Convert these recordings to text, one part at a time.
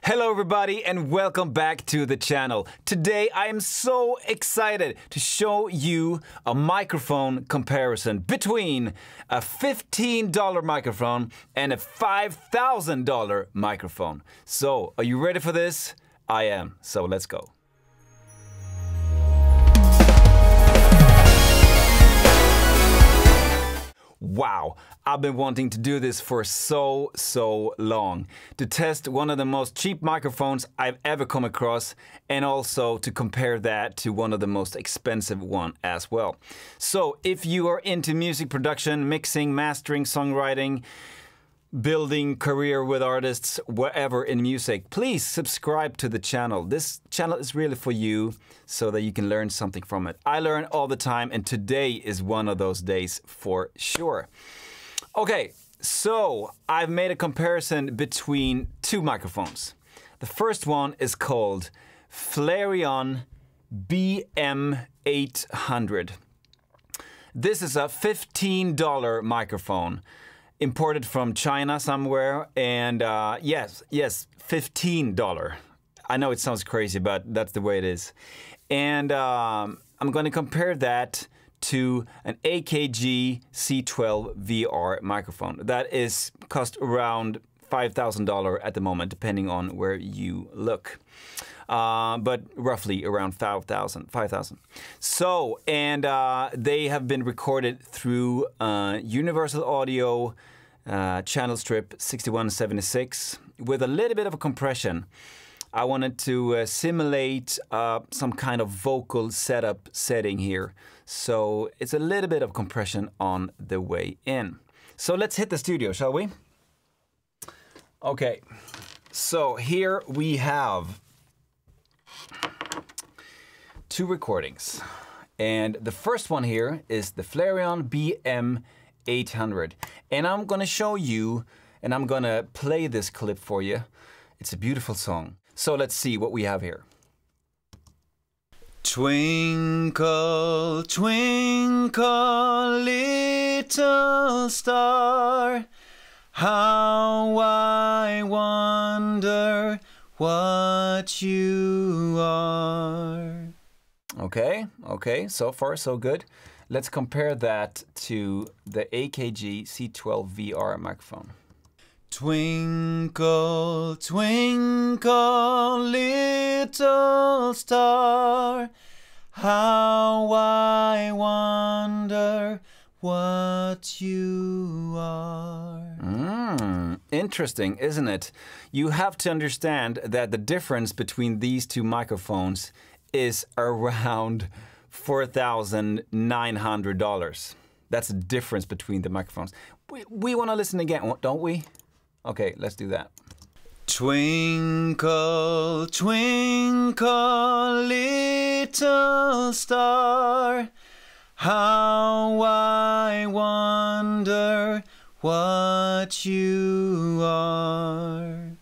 Hello everybody and welcome back to the channel. Today I am so excited to show you a microphone comparison between a $15 microphone and a $5,000 microphone. So, are you ready for this? I am, so let's go. Wow, I've been wanting to do this for so long. To test one of the most cheap microphones I've ever come across and also to compare that to one of the most expensive one as well. So if you are into music production, mixing, mastering, songwriting, building career with artists, whatever in music, please subscribe to the channel. This channel is really for you so that you can learn something from it. I learn all the time and today is one of those days for sure. Okay, so I've made a comparison between two microphones. The first one is called Floureon BM-800. This is a $15 microphone. Imported from China somewhere, and yes, $15. I know it sounds crazy, but that's the way it is. And I'm going to compare that to an AKG C12 VR microphone. That is cost around $5,000 at the moment, depending on where you look. But roughly around 5,000. So, and they have been recorded through Universal Audio channel strip 6176 with a little bit of a compression. I wanted to simulate some kind of vocal setup setting here. So it's a little bit of compression on the way in. So let's hit the studio, shall we? Okay, so here we have two recordings, and the first one here is the Floureon BM-800, and I'm gonna show you and I'm gonna play this clip for you. It's a beautiful song. So let's see what we have here. Twinkle, twinkle, little star, how I wonder what you are. Okay, so far so good. Let's compare that to the AKG C12 VR microphone. Twinkle, twinkle, little star, how I wonder what you are. Interesting, isn't it? You have to understand that the difference between these two microphones is around $4,900. That's the difference between the microphones. We want to listen again, don't we? Okay, let's do that. Twinkle, twinkle, little star, how I wonder what you are.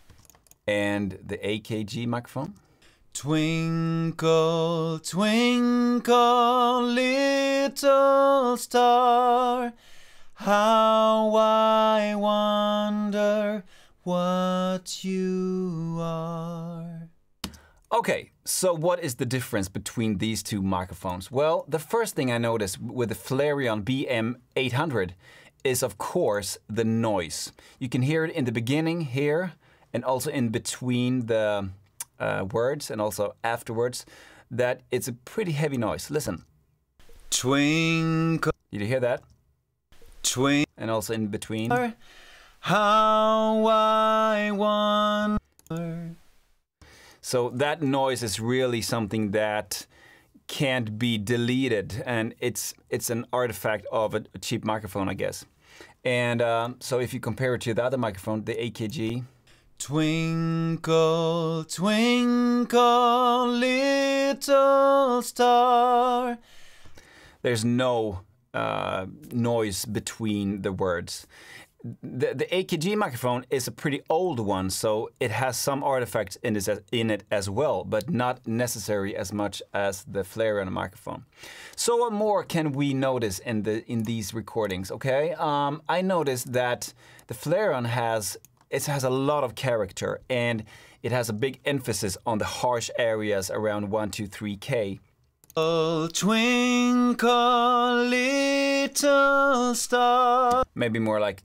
And the AKG microphone. Twinkle, twinkle, little star, how I wonder what you are. Okay, so what is the difference between these two microphones? Well, the first thing I noticed with the Floureon BM-800 is, of course, the noise. You can hear it in the beginning here and also in between the words and also afterwards, that it's a pretty heavy noise. Listen. Twinkle. Did you hear that? Twinkle. And also in between. How I wonder. So that noise is really something that can't be deleted, and it's an artifact of a cheap microphone, I guess. And so if you compare it to the other microphone, the AKG. Twinkle, twinkle, little star. There's no noise between the words. The AKG microphone is a pretty old one, so it has some artifacts in it as well, but not necessary as much as the Floureon microphone. So what more can we notice in these recordings? Okay, I noticed that the Floureon has it has a lot of character, and it has a big emphasis on the harsh areas around 1, 2, 3K. Oh, twinkle little star. Maybe more like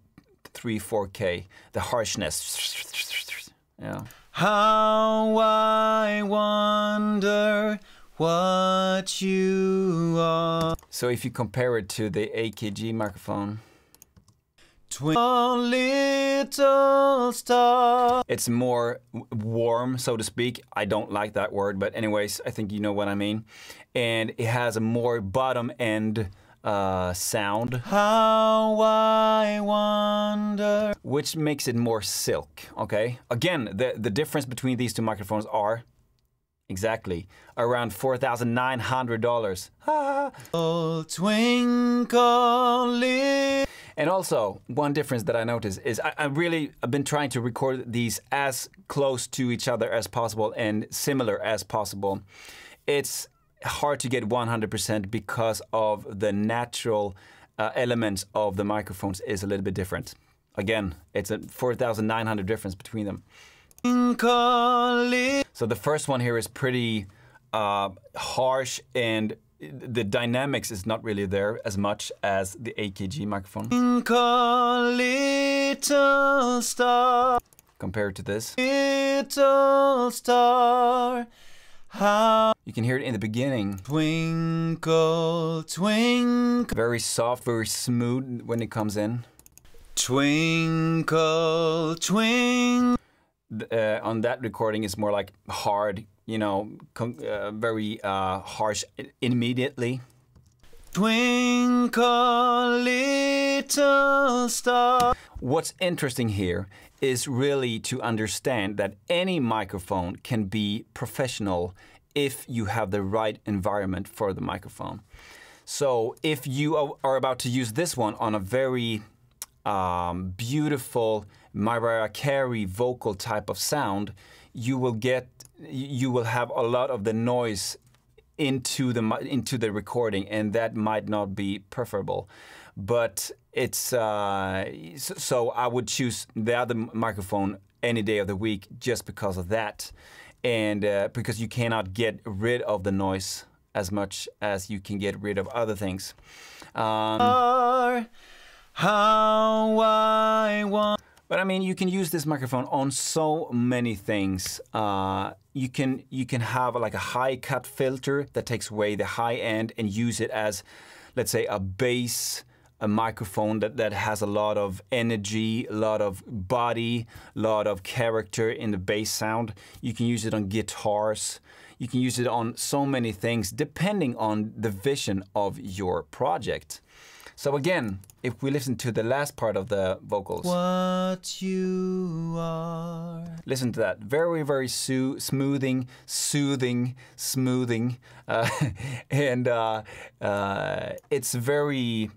3, 4K. The harshness. Yeah. How I wonder what you are. So if you compare it to the AKG microphone, twinkle little star, it's more warm, so to speak. I don't like that word, but anyways, I think you know what I mean. And it has a more bottom end sound. How I wonder. Which makes it more silk, okay? Again, the difference between these two microphones are exactly around $4,900. Oh, twinkle. And also, one difference that I noticed is I've been trying to record these as close to each other as possible and similar as possible. It's hard to get 100% because of the natural elements of the microphones is a little bit different. Again, it's a 4,900 difference between them. So the first one here is pretty harsh, and the dynamics is not really there as much as the AKG microphone. Little star. Compared to this. Little star. How you can hear it in the beginning. Twinkle, twinkle. Very soft, very smooth when it comes in. Twinkle, twinkle. On that recording, it's more like hard, you know, very harsh immediately. Twinkle, little star. What's interesting here is really to understand that any microphone can be professional if you have the right environment for the microphone. So if you are about to use this one on a very beautiful Mariah Carey vocal type of sound, you will have a lot of the noise into the recording, and that might not be preferable. But it's so I would choose the other microphone any day of the week just because of that, and because you cannot get rid of the noise as much as you can get rid of other things. How I want. But I mean, you can use this microphone on so many things. You can have like a high cut filter that takes away the high end and use it as, let's say, a bass, a microphone that has a lot of energy, a lot of body, a lot of character in the bass sound. You can use it on guitars. You can use it on so many things depending on the vision of your project. So again, if we listen to the last part of the vocals. What you are. Listen to that. Very, very smoothing, soothing, smoothing. And it's very,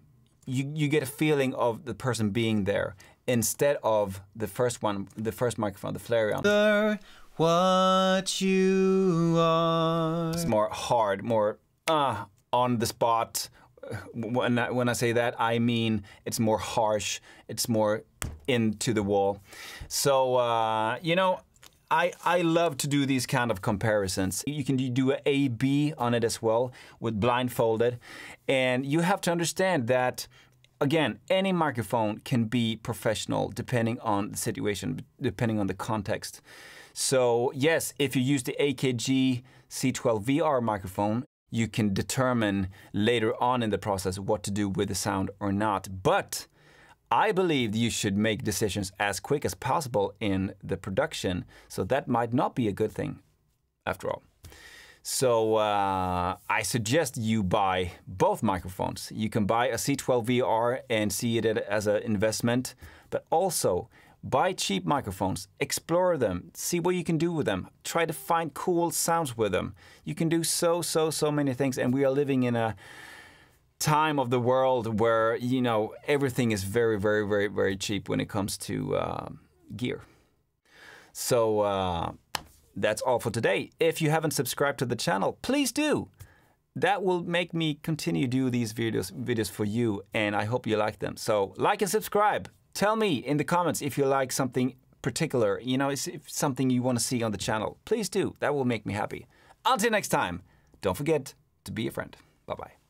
you get a feeling of the person being there instead of the first one, the first microphone, the Floureon. What you are. It's more hard, more on the spot. When I say that, I mean it's more harsh, it's more into the wall. So, you know, I love to do these kind of comparisons. You can do an A-B on it as well with blindfolded. And you have to understand that, again, any microphone can be professional depending on the situation, depending on the context. So, yes, if you use the AKG C12VR microphone, you can determine later on in the process what to do with the sound or not. But I believe you should make decisions as quick as possible in the production. So that might not be a good thing after all. So I suggest you buy both microphones. You can buy a C12VR and see it as an investment, but also buy cheap microphones, explore them, see what you can do with them, try to find cool sounds with them. You can do so many things, and we are living in a time of the world where, you know, everything is very cheap when it comes to gear. So that's all for today. If you haven't subscribed to the channel, please do. That will make me continue to do these videos for you, and I hope you like them. So like and subscribe. Tell me in the comments if you like something particular, you know, is something you want to see on the channel, please do. That will make me happy. Until next time, don't forget to be a friend. Bye-bye.